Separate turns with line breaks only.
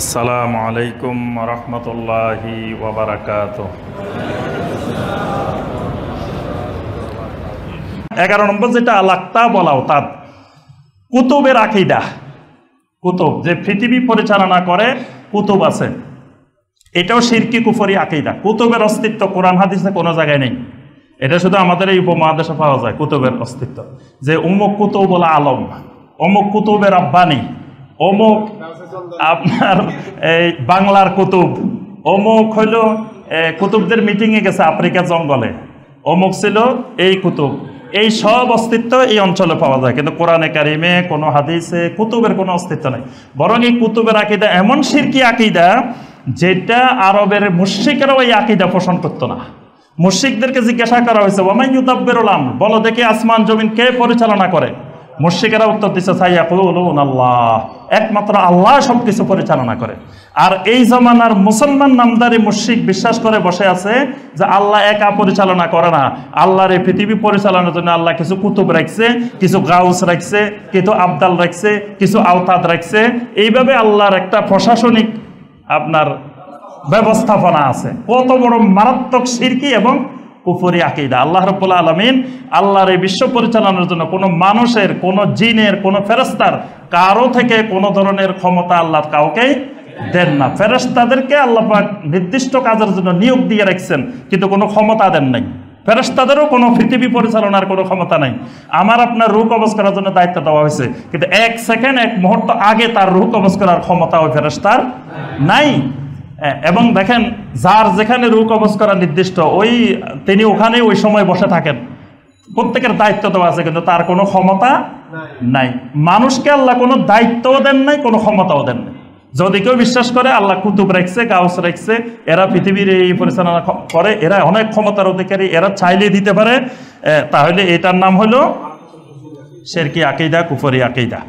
আসসালামু আলাইকুম রহমতুল্লাহি ওয়া বারাকাতুহু। 11 নম্বর যেটা আলাক্তা বলাও তার কুতুবের আকীদা। কুতুব যে পৃথিবী পরিচালনা করে কুতুব আছে, এটাও শিরকি কুফরি আকীদা। কুতুবের অস্তিত্ব কোরআন হাদিসে কোনো জায়গায় নেই, এটা শুধু আমাদের এই উপমহাদেশে পাওয়া যায়। কুতুবের অস্তিত্ব যে অমুক কুতুবুল আলম, অমুক কুতুবের আব্বানি, অমুক আপনার এই বাংলার কুতুব, অমুক হইল কুতুবদের মিটিংয়ে গেছে আফ্রিকা জঙ্গলে, অমুক ছিল এই কুতুব। এই সব অস্তিত্ব এই অঞ্চলে পাওয়া যায়, কিন্তু কোরআনে কারিমে কোনো হাদিসে কুতুবের কোনো অস্তিত্ব নেই। বরং এই কুতুবের আকীদা এমন শিরকি আকীদা যেটা আরবের মুশরিকরাও এই আকীদা পোষণ করতো না। মুশরিকদেরকে জিজ্ঞাসা করা হয়েছে, ওয়ামান ইউদাব্বিরুল আমর, বলো দেখি আসমান জমিন কে পরিচালনা করে? মুশরিকেরা উত্তর দিচ্ছে, সাইয়াকুলুন আল্লাহ, একমাত্র আল্লাহ সবকিছু পরিচালনা করে। আর এই জমানার মুসলমান নামদারি মুশরিক বিশ্বাস করে বসে আছে যে আল্লাহ একা পরিচালনা করে না, আল্লাহর এই পৃথিবী পরিচালনার জন্য আল্লাহ কিছু কুতুব রাখছে, কিছু গাউস রাখছে, কিছু আবদাল রাখছে, কিছু আওতাদ রাখছে। এইভাবে আল্লাহর একটা প্রশাসনিক আপনার ব্যবস্থাপনা আছে। কত বড় মারাত্মক শিরকি এবং কুফরি আকীদা। আল্লাহ রাব্বুল আলামিন আল্লাহর এই বিশ্ব পরিচালনার জন্য কোনো মানুষের, কোনো জিনের, কোনো ফেরেশতার কারো থেকে কোনো ধরনের ক্ষমতা আল্লাহ কাউকে দেন না। ফেরেশতাদেরকে আল্লাহ পাক নির্দিষ্ট কাজের জন্য নিয়োগ দিয়ে রাখছেন, কিন্তু কোনো ক্ষমতা দেন নাই। ফেরেশতাদেরও কোনো পৃথিবী পরিচালনার কোনো ক্ষমতা নাই। আমার আপনার রূহ কবজ করার জন্য দায়িত্ব দেওয়া হয়েছে, কিন্তু এক সেকেন্ড, এক মুহূর্ত আগে তার রূহ কবজ করার ক্ষমতা ওই ফেরেশতার নাই। এবং দেখেন, যার যেখানে রূহ কবজ করা নির্দিষ্ট, তিনি ওখানে ওই সময় বসে থাকেন। প্রত্যেকের দায়িত্ব দেওয়া আছে, কিন্তু তার কোনো ক্ষমতা নাই। মানুষকে আল্লাহ কোনো দায়িত্বও দেন নাই, কোনো ক্ষমতাও দেন নাই। যদি কেউ বিশ্বাস করে আল্লাহ কুতুব রাখছে, গাউস রাখছে, এরা পৃথিবীর এই পরিচালনা করে, এরা অনেক ক্ষমতার অধিকারী, এরা চাইলে দিতে পারে, তাহলে এটার নাম হলো শিরকি আকীদা, কুফরি আকীদা।